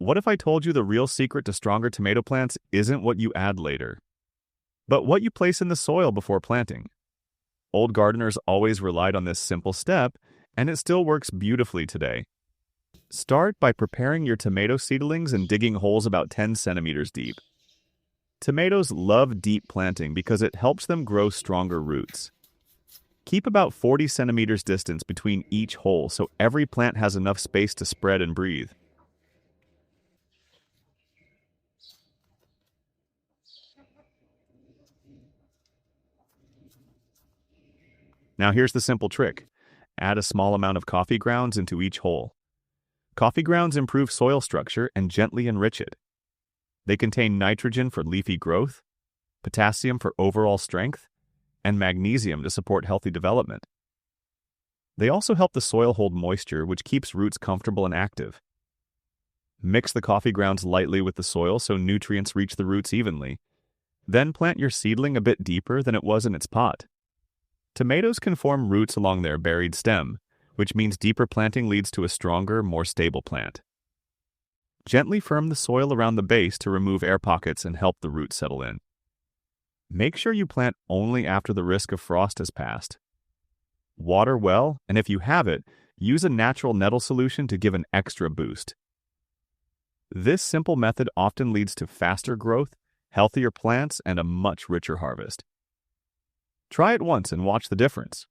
What if I told you the real secret to stronger tomato plants isn't what you add later, but what you place in the soil before planting? Old gardeners always relied on this simple step, and it still works beautifully today. Start by preparing your tomato seedlings and digging holes about 10 centimeters deep. Tomatoes love deep planting because it helps them grow stronger roots. Keep about 40 centimeters distance between each hole so every plant has enough space to spread and breathe. Now here's the simple trick. Add a small amount of coffee grounds into each hole. Coffee grounds improve soil structure and gently enrich it. They contain nitrogen for leafy growth, potassium for overall strength, and magnesium to support healthy development. They also help the soil hold moisture, which keeps roots comfortable and active. Mix the coffee grounds lightly with the soil so nutrients reach the roots evenly. Then plant your seedling a bit deeper than it was in its pot. Tomatoes can form roots along their buried stem, which means deeper planting leads to a stronger, more stable plant. Gently firm the soil around the base to remove air pockets and help the roots settle in. Make sure you plant only after the risk of frost has passed. Water well, and if you have it, use a natural nettle solution to give an extra boost. This simple method often leads to faster growth, healthier plants, and a much richer harvest. Try it once and watch the difference.